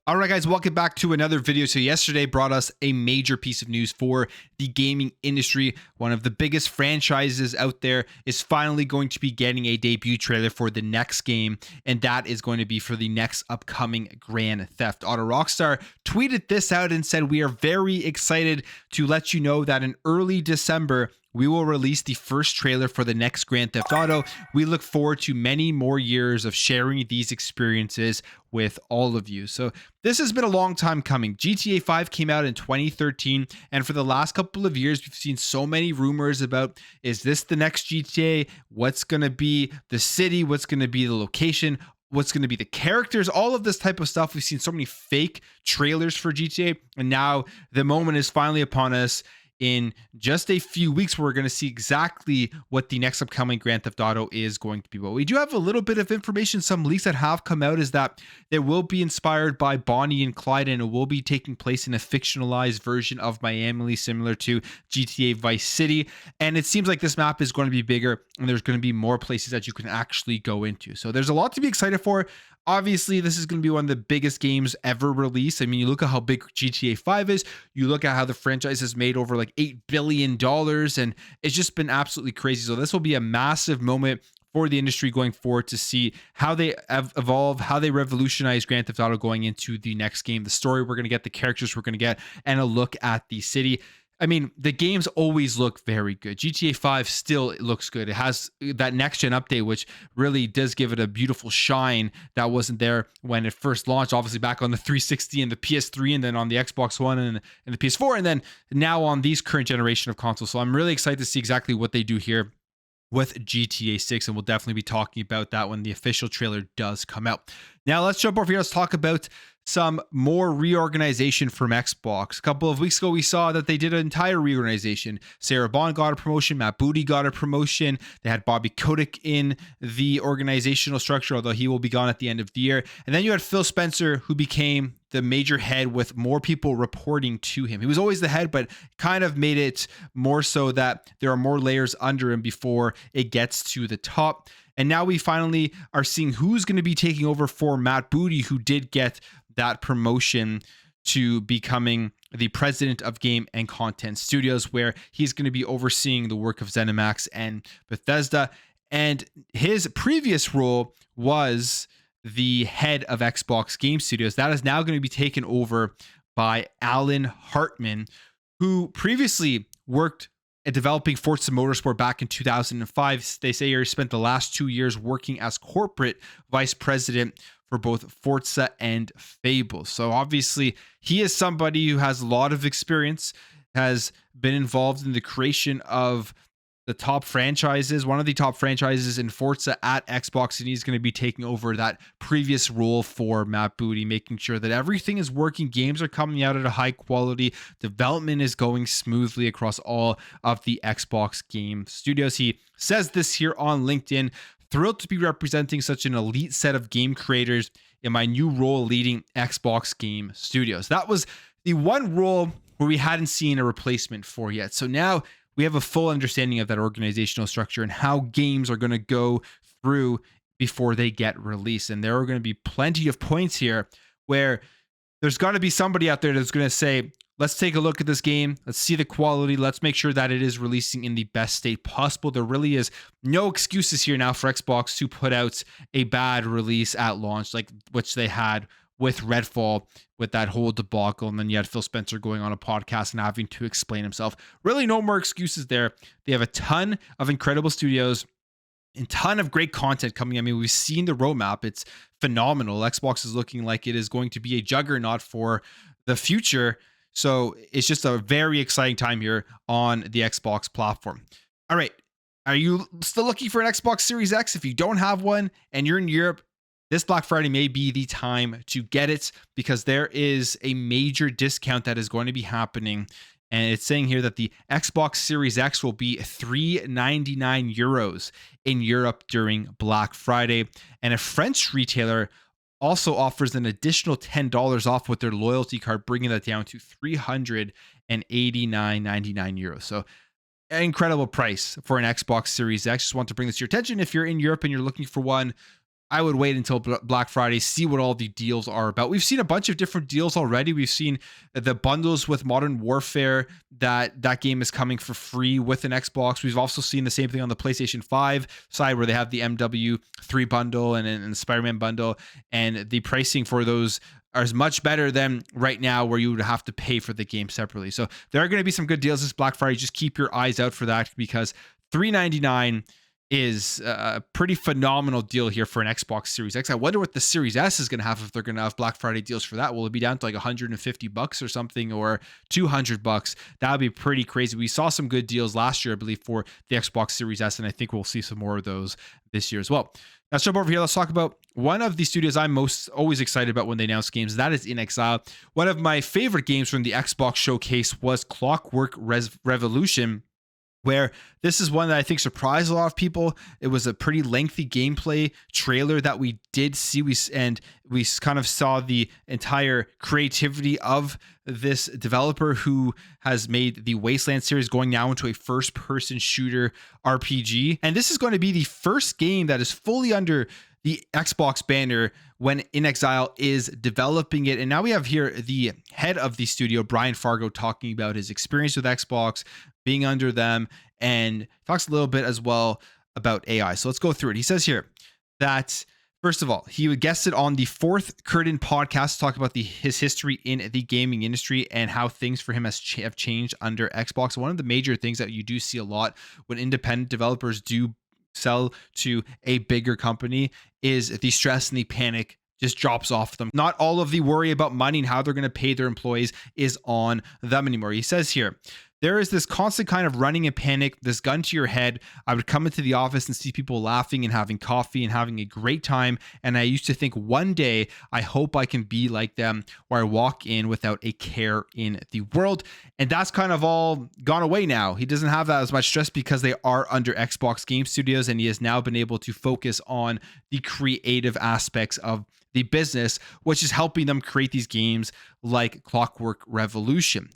All right, guys, welcome back to another video. So yesterday brought us a major piece of news for the gaming industry. One of the biggest franchises out there is finally going to be getting a debut trailer for the next game, and that is going to be for the next upcoming Grand Theft Auto. Rockstar tweeted this out and said, "We are very excited to let you know that in early December, we will release the first trailer for the next Grand Theft Auto. We look forward to many more years of sharing these experiences with all of you." So this has been a long time coming. GTA 5 came out in 2013, and for the last couple of years, we've seen so many rumors about, is this the next GTA? What's going to be the city? What's going to be the location? What's going to be the characters? All of this type of stuff. We've seen so many fake trailers for GTA, and now the moment is finally upon us. In just a few weeks, we're going to see exactly what the next upcoming Grand Theft Auto is going to be. But we do have a little bit of information. Some leaks that have come out is that it will be inspired by Bonnie and Clyde, and it will be taking place in a fictionalized version of Miami, similar to GTA Vice City. And it seems like this map is going to be bigger, and there's going to be more places that you can actually go into. So there's a lot to be excited for. Obviously, this is going to be one of the biggest games ever released. I mean, you look at how big GTA 5 is, you look at how the franchise has made over like $8 billion, and it's just been absolutely crazy. So this will be a massive moment for the industry going forward to see how they evolve, how they revolutionize Grand Theft Auto going into the next game, the story we're going to get, the characters we're going to get, and a look at the city. I mean, the games always look very good. GTA 5 still looks good. It has that next-gen update, which really does give it a beautiful shine that wasn't there when it first launched, obviously back on the 360 and the PS3, and then on the Xbox One and the PS4, and then now on these current generation of consoles. So I'm really excited to see exactly what they do here with GTA 6, and we'll definitely be talking about that when the official trailer does come out. Now let's jump over here. Let's talk about some more reorganization from Xbox. A couple of weeks ago, we saw that they did an entire reorganization. Sarah Bond got a promotion, Matt Booty got a promotion. They had Bobby Kotick in the organizational structure, although he will be gone at the end of the year. And then you had Phil Spencer, who became the major head with more people reporting to him. He was always the head, but kind of made it more so that there are more layers under him before it gets to the top. And now we finally are seeing who's going to be taking over for Matt Booty, who did get that promotion to becoming the president of Game and Content Studios, where he's going to be overseeing the work of ZeniMax and Bethesda. And his previous role was the head of Xbox Game Studios. That is now going to be taken over by Alan Hartman, who previously worked at developing Forza Motorsport back in 2005. They say he spent the last 2 years working as corporate vice president for both Forza and Fable. So obviously he is somebody who has a lot of experience, has been involved in the creation of the top franchises, one of the top franchises in Forza at Xbox, and he's going to be taking over that previous role for Matt Booty, making sure that everything is working, games are coming out at a high quality, development is going smoothly across all of the Xbox game studios. He says this here on LinkedIn: "Thrilled to be representing such an elite set of game creators in my new role leading Xbox Game Studios." That was the one role where we hadn't seen a replacement for yet. So now we have a full understanding of that organizational structure and how games are going to go through before they get released. And there are going to be plenty of points here where there's got to be somebody out there that's going to say, let's take a look at this game. Let's see the quality. Let's make sure that it is releasing in the best state possible. There really is no excuses here now for Xbox to put out a bad release at launch, like which they had with Redfall, with that whole debacle. And then you had Phil Spencer going on a podcast and having to explain himself. Really no more excuses there. They have a ton of incredible studios and ton of great content coming. I mean, we've seen the roadmap. It's phenomenal. Xbox is looking like it is going to be a juggernaut for the future. So it's just a very exciting time here on the Xbox platform. All right. Are you still looking for an Xbox Series X? If you don't have one and you're in Europe, this Black Friday may be the time to get it, because there is a major discount that is going to be happening. And it's saying here that the Xbox Series X will be €399 in Europe during Black Friday. And a French retailer also offers an additional $10 off with their loyalty card, bringing that down to €389.99. So an incredible price for an Xbox Series X. Just want to bring this to your attention. If you're in Europe and you're looking for one, I would wait until Black Friday, see what all the deals are about. We've seen a bunch of different deals already. We've seen the bundles with Modern Warfare, that game is coming for free with an Xbox. We've also seen the same thing on the PlayStation 5 side, where they have the MW3 bundle and the Spider-Man bundle, and the pricing for those are much better than right now, where you would have to pay for the game separately. So there are going to be some good deals this Black Friday. Just keep your eyes out for that, because $399 is a pretty phenomenal deal here for an Xbox Series X. I wonder what the Series S is going to have, if they're going to have Black Friday deals for that. Will it be down to like $150 or something, or $200? That would be pretty crazy. We saw some good deals last year, I believe, for the Xbox Series S, and I think we'll see some more of those this year as well. Now, let's jump over here. Let's talk about one of the studios I'm most always excited about when they announce games. That is inXile. One of my favorite games from the Xbox showcase was Clockwork Revolution, where this is one that I think surprised a lot of people. It was a pretty lengthy gameplay trailer that we did see. We kind of saw the entire creativity of this developer, who has made the Wasteland series, going now into a first-person shooter RPG. And this is going to be the first game that is fully under the Xbox banner when inXile is developing it. And now we have here the head of the studio, Brian Fargo, talking about his experience with Xbox, being under them, and talks a little bit as well about AI. So let's go through it. He says here that, first of all, he guested on the Fourth Curtain podcast to talk about his history in the gaming industry and how things for him have changed under Xbox. One of the major things that you do see a lot when independent developers do sell to a bigger company is the stress and the panic just drops off them. Not all of the worry about money and how they're going to pay their employees is on them anymore. He says here, there is this constant kind of running and panic, this gun to your head. I would come into the office and see people laughing and having coffee and having a great time. And I used to think, one day, I hope I can be like them, where I walk in without a care in the world. And that's kind of all gone away now. He doesn't have that as much stress because they are under Xbox Game Studios, and he has now been able to focus on the creative aspects of the business, which is helping them create these games like Clockwork Revolution.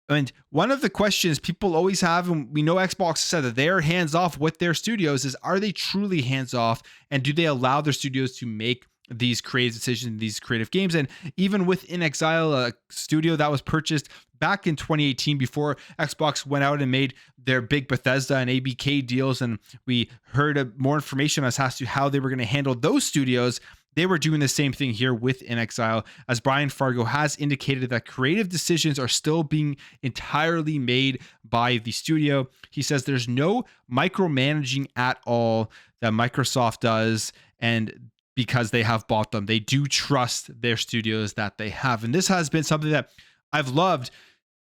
And one of the questions people always have, and we know Xbox said that they're hands off with their studios, is, are they truly hands off? And do they allow their studios to make these creative decisions, these creative games? And even with inXile, a studio that was purchased back in 2018, before Xbox went out and made their big Bethesda and ABK deals, and we heard more information as to how they were going to handle those studios, they were doing the same thing here with inXile, as Brian Fargo has indicated that creative decisions are still being entirely made by the studio. He says there's no micromanaging at all that Microsoft does, and because they have bought them, they do trust their studios that they have. And this has been something that I've loved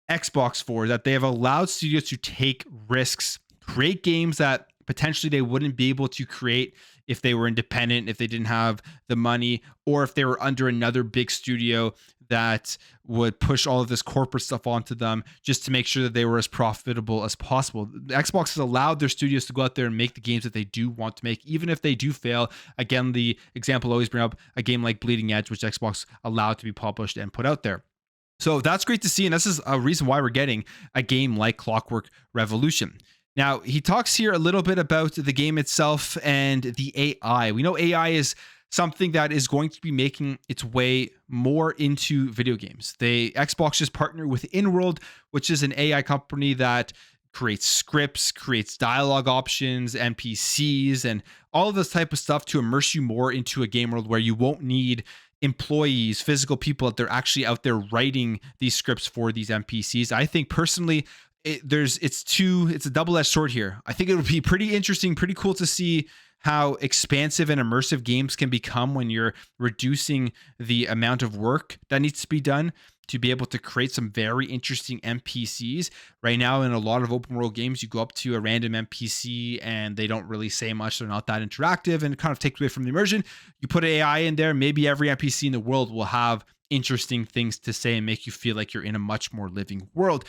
Xbox for, that they have allowed studios to take risks, create games that potentially they wouldn't be able to create if they were independent, if they didn't have the money, or if they were under another big studio that would push all of this corporate stuff onto them just to make sure that they were as profitable as possible. Xbox has allowed their studios to go out there and make the games that they do want to make, even if they do fail. Again, the example I always bring up, a game like Bleeding Edge, which Xbox allowed to be published and put out there. So that's great to see, and this is a reason why we're getting a game like Clockwork Revolution. Now, he talks here a little bit about the game itself and the AI. We know AI is something that is going to be making its way more into video games. Xbox just partnered with InWorld, which is an AI company that creates scripts, creates dialogue options, NPCs, and all of this type of stuff to immerse you more into a game world where you won't need employees, physical people that they're actually out there writing these scripts for these NPCs. I think personally, it's a double-edged sword here. I think it would be pretty interesting, pretty cool to see how expansive and immersive games can become when you're reducing the amount of work that needs to be done to be able to create some very interesting NPCs. Right now, in a lot of open world games, you go up to a random NPC and they don't really say much. They're not that interactive, and it kind of takes away from the immersion. You put AI in there, maybe every NPC in the world will have interesting things to say and make you feel like you're in a much more living world.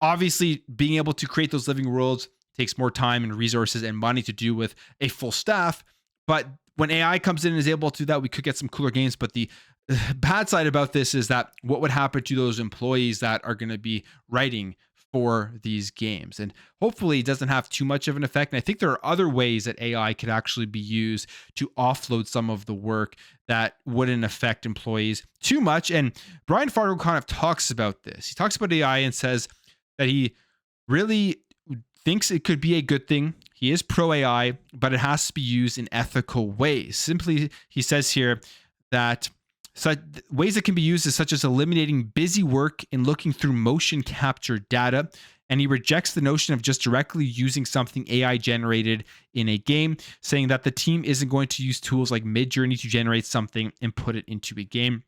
Obviously, being able to create those living worlds takes more time and resources and money to do with a full staff. But when AI comes in and is able to do that, we could get some cooler games. But the bad side about this is that what would happen to those employees that are going to be writing for these games. And hopefully it doesn't have too much of an effect. And I think there are other ways that AI could actually be used to offload some of the work that wouldn't affect employees too much. And Brian Fargo kind of talks about this. He talks about AI and says that he really thinks it could be a good thing. He is pro AI, but it has to be used in ethical ways. Simply, he says here that such ways that can be used is such as eliminating busy work and looking through motion capture data. And he rejects the notion of just directly using something AI generated in a game, saying that the team isn't going to use tools like Midjourney to generate something and put it into a game.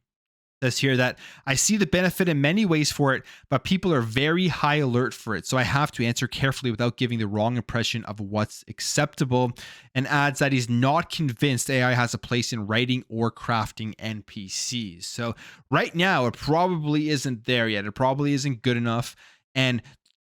Says here that I see the benefit in many ways for it, but people are very high alert for it. So I have to answer carefully without giving the wrong impression of what's acceptable. And adds that he's not convinced AI has a place in writing or crafting NPCs. So right now, it probably isn't there yet. It probably isn't good enough. And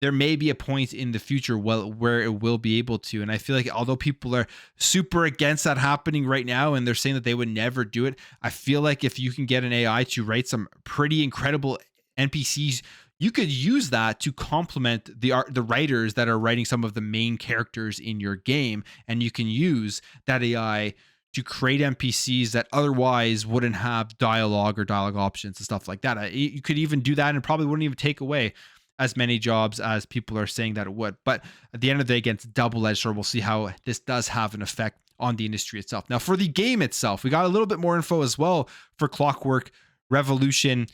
there may be a point in the future where it will be able to. And I feel like although people are super against that happening right now and they're saying that they would never do it, I feel like if you can get an AI to write some pretty incredible NPCs, you could use that to complement the writers that are writing some of the main characters in your game. And you can use that AI to create NPCs that otherwise wouldn't have dialogue or dialogue options and stuff like that. You could even do that and it probably wouldn't even take away as many jobs as people are saying that it would. But at the end of the day, again, it's double-edged sword. We'll see how this does have an effect on the industry itself. Now, for the game itself, we got a little bit more info as well for Clockwork Revolution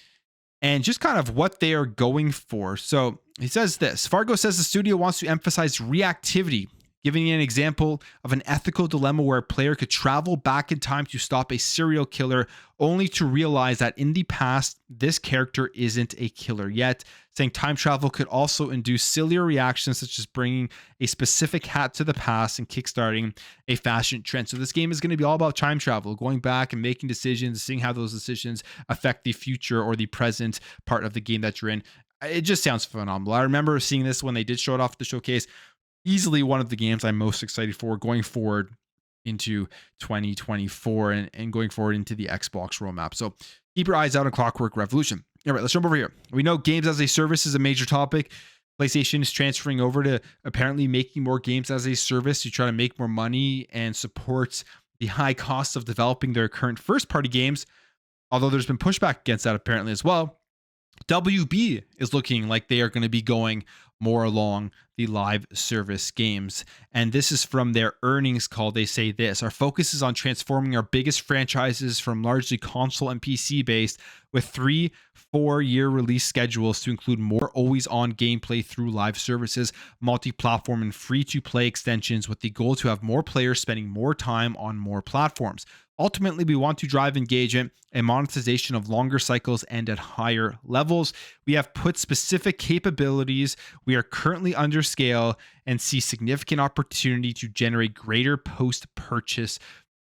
and just kind of what they are going for. So he says this, Fargo says the studio wants to emphasize reactivity, giving an example of an ethical dilemma where a player could travel back in time to stop a serial killer only to realize that in the past, this character isn't a killer yet, saying time travel could also induce sillier reactions such as bringing a specific hat to the past and kickstarting a fashion trend. So this game is going to be all about time travel, going back and making decisions, seeing how those decisions affect the future or the present part of the game that you're in. It just sounds phenomenal. I remember seeing this when they did show it off at the showcase. Easily one of the games I'm most excited for going forward into 2024 and going forward into the Xbox roadmap. So keep your eyes out on Clockwork Revolution. All right, let's jump over here. We know games as a service is a major topic. PlayStation is transferring over to apparently making more games as a service to try to make more money and support the high cost of developing their current first-party games, although there's been pushback against that apparently as well. WB is looking like they are going to be going more along the live service games. And this is from their earnings call. They say this, our focus is on transforming our biggest franchises from largely console and PC based with 3-4 year release schedules to include more always on gameplay through live services, multi-platform and free to play extensions with the goal to have more players spending more time on more platforms. Ultimately, we want to drive engagement and monetization of longer cycles and at higher levels. We have put specific capabilities. We are currently under scale and see significant opportunity to generate greater post-purchase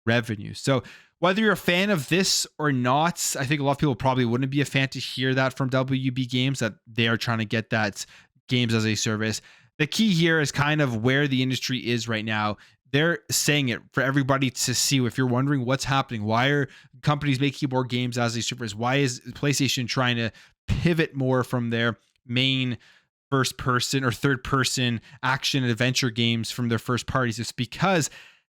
revenue. So whether you're a fan of this or not, I think a lot of people probably wouldn't be a fan to hear that from WB Games, that they are trying to get that games as a service. The key here is kind of where the industry is right now. They're saying it for everybody to see. If you're wondering what's happening, why are companies making more games as a service? Why is PlayStation trying to pivot more from their main first person or third person action and adventure games from their first parties? It's because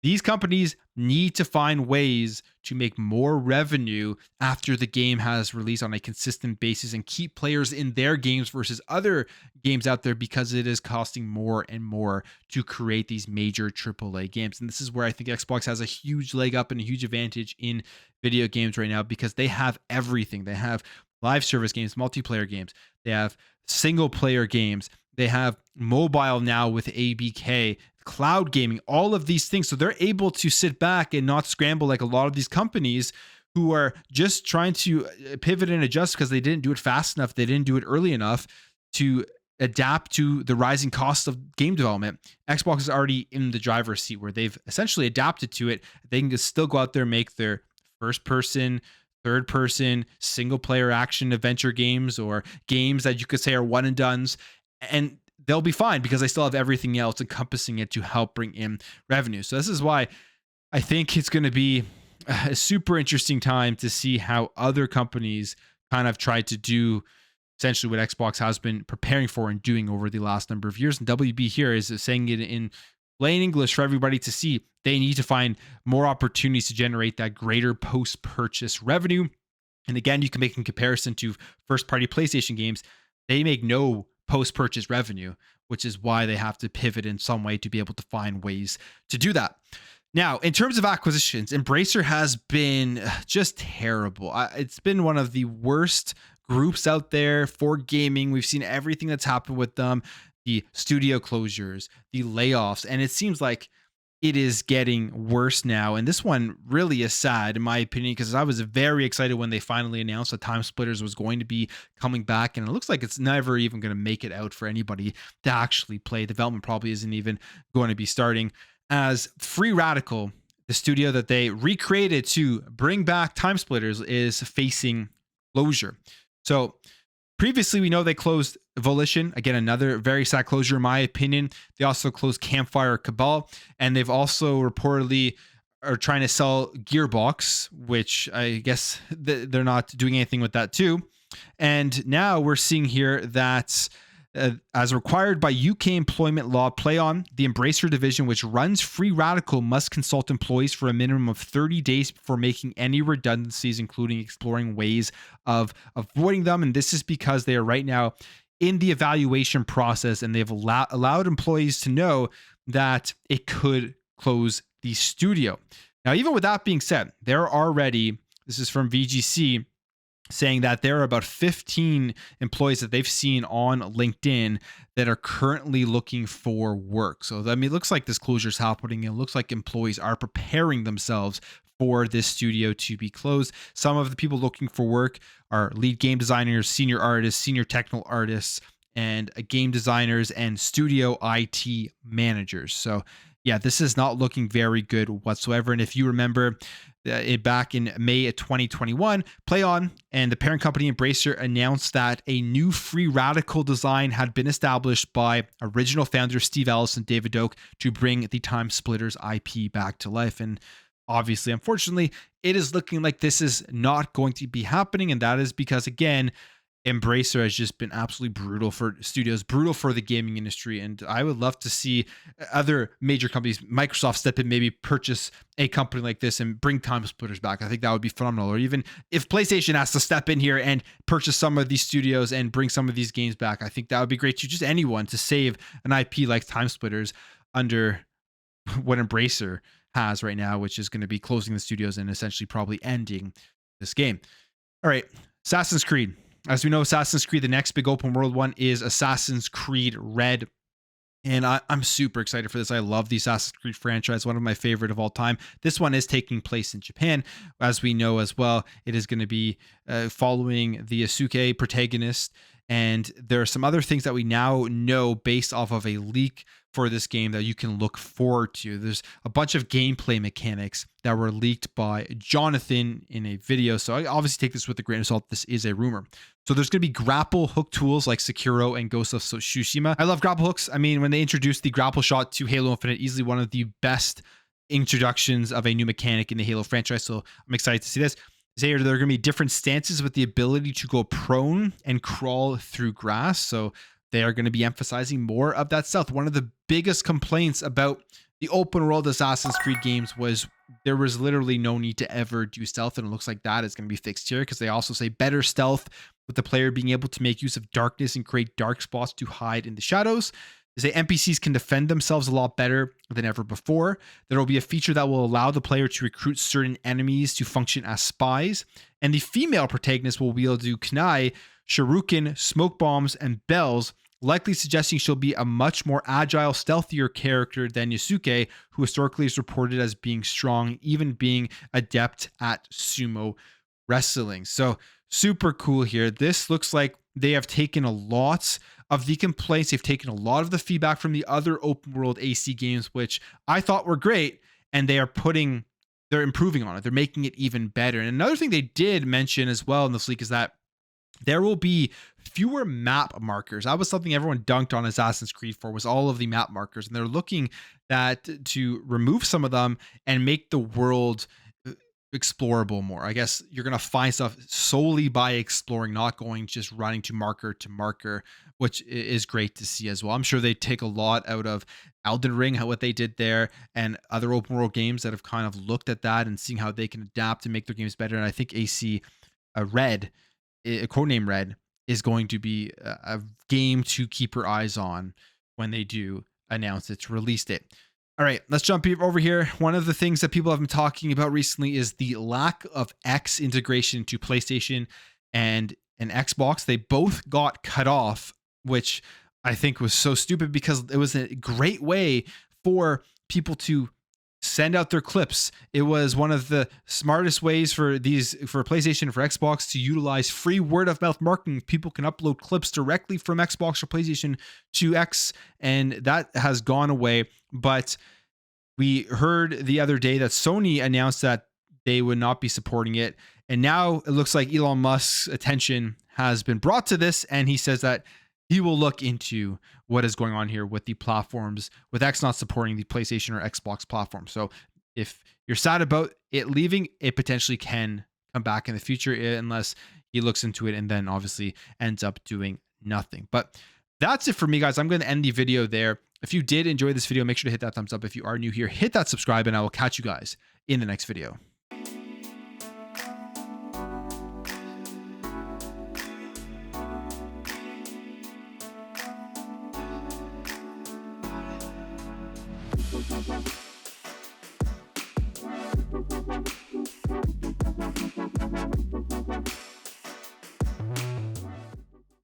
these companies need to find ways to make more revenue after the game has released on a consistent basis and keep players in their games versus other games out there, because it is costing more and more to create these major AAA games. And this is where I think Xbox has a huge leg up and a huge advantage in video games right now, because they have everything. They have live service games, multiplayer games. They have single player games. They have mobile now with ABK, cloud gaming, all of these things. So they're able to sit back and not scramble like a lot of these companies who are just trying to pivot and adjust because they didn't do it fast enough. They didn't do it early enough to adapt to the rising cost of game development. Xbox is already in the driver's seat where they've essentially adapted to it. They can just still go out there and make their first person, third person, single player action adventure games, or games that you could say are one and dones. And they'll be fine because they still have everything else encompassing it to help bring in revenue. So this is why I think it's going to be a super interesting time to see how other companies kind of try to do essentially what Xbox has been preparing for and doing over the last number of years. And WB here is saying it in plain English for everybody to see. They need to find more opportunities to generate that greater post-purchase revenue. And again, you can make a comparison to first-party PlayStation games. They make no post-purchase revenue, which is why they have to pivot in some way to be able to find ways to do that. Now, in terms of acquisitions, Embracer has been just terrible. It's been one of the worst groups out there for gaming. We've seen everything that's happened with them, the studio closures, the layoffs, and it seems like it is getting worse now. And this one really is sad, in my opinion, because I was very excited when they finally announced that TimeSplitters was going to be coming back. And it looks like it's never even going to make it out for anybody to actually play. Development probably isn't even going to be starting, as Free Radical, the studio that they recreated to bring back TimeSplitters, is facing closure. So previously, we know they closed Volition. Again, another very sad closure, in my opinion. They also closed Campfire Cabal, and they've also reportedly are trying to sell Gearbox, which I guess they're not doing anything with that too. And now we're seeing here that as required by UK employment law, PlayOn, the Embracer division, which runs Free Radical, must consult employees for a minimum of 30 days before making any redundancies, including exploring ways of avoiding them. And this is because they are right now in the evaluation process, and they've allowed employees to know that it could close the studio. Now, even with that being said, there are already, this is from VGC, saying that there are about 15 employees that they've seen on LinkedIn that are currently looking for work. So, I mean, it looks like this closure is happening. It looks like employees are preparing themselves for this studio to be closed. Some of the people looking for work are lead game designers, senior artists, senior technical artists, and game designers and studio IT managers. So, yeah, this is not looking very good whatsoever. And if you remember, back in May of 2021, PlayOn and the parent company Embracer announced that a new Free Radical design had been established by original founders Steve Ellis and David Doak to bring the TimeSplitters IP back to life. And obviously, unfortunately, it is looking like this is not going to be happening. And that is because, again, Embracer has just been absolutely brutal for studios, brutal for the gaming industry. And I would love to see other major companies, Microsoft, step in, maybe purchase a company like this and bring TimeSplitters back. I think that would be phenomenal. Or even if PlayStation has to step in here and purchase some of these studios and bring some of these games back, I think that would be great to just anyone to save an IP like TimeSplitters under what Embracer has right now, which is going to be closing the studios and essentially probably ending this game. All right, Assassin's Creed. As we know, Assassin's Creed, the next big open world one, is Assassin's Creed Red. And I'm super excited for this. I love the Assassin's Creed franchise, one of my favorite of all time. This one is taking place in Japan. As we know as well, it is going to be following the Asuke protagonist. And there are some other things that we now know based off of a leak for this game that you can look forward to. There's a bunch of gameplay mechanics that were leaked by Jonathan in a video. So I obviously take this with a grain of salt. This is a rumor. So there's going to be grapple hook tools like Sekiro and Ghost of Tsushima. I love grapple hooks. I mean, when they introduced the grapple shot to Halo Infinite, easily one of the best introductions of a new mechanic in the Halo franchise. So I'm excited to see this. There are going to be different stances with the ability to go prone and crawl through grass. So they are going to be emphasizing more of that stealth. One of the biggest complaints about the open world Assassin's Creed games was there was literally no need to ever do stealth. And it looks like that is going to be fixed here, because they also say better stealth with the player being able to make use of darkness and create dark spots to hide in the shadows. They say NPCs can defend themselves a lot better than ever before. There will be a feature that will allow the player to recruit certain enemies to function as spies. And the female protagonist will be able to do kunai, shuriken, smoke bombs, and bells, likely suggesting she'll be a much more agile, stealthier character than Yasuke, who historically is reported as being strong, even being adept at sumo wrestling. So super cool here. This looks like they have taken a lot of the complaints. They've taken a lot of the feedback from the other open world AC games, which I thought were great, and they're improving on it. They're making it even better. And another thing they did mention as well in this leak is that there will be fewer map markers. That was something everyone dunked on Assassin's Creed for, was all of the map markers. And they're looking to remove some of them and make the world explorable more. I guess you're going to find stuff solely by exploring, not going just running to marker, which is great to see as well. I'm sure they take a lot out of Elden Ring, what they did there, and other open world games that have kind of looked at that and seeing how they can adapt and make their games better. And I think AC Red, codename Red, is going to be a game to keep your eyes on when they do announce its release date. All right, let's jump over here. One of the things that people have been talking about recently is the lack of X integration to PlayStation and Xbox. They both got cut off, which I think was so stupid because it was a great way for people to send out their clips. It was one of the smartest ways for PlayStation, for Xbox, to utilize free word of mouth marketing. People can upload clips directly from Xbox or PlayStation to X, and that has gone away. But we heard the other day that Sony announced that they would not be supporting it. And now it looks like Elon Musk's attention has been brought to this, and he says that he will look into what is going on here with the platforms, with X not supporting the PlayStation or Xbox platform. So if you're sad about it leaving, it potentially can come back in the future unless he looks into it and then obviously ends up doing nothing. But that's it for me, guys. I'm going to end the video there. If you did enjoy this video, make sure to hit that thumbs up. If you are new here, hit that subscribe, and I will catch you guys in the next video.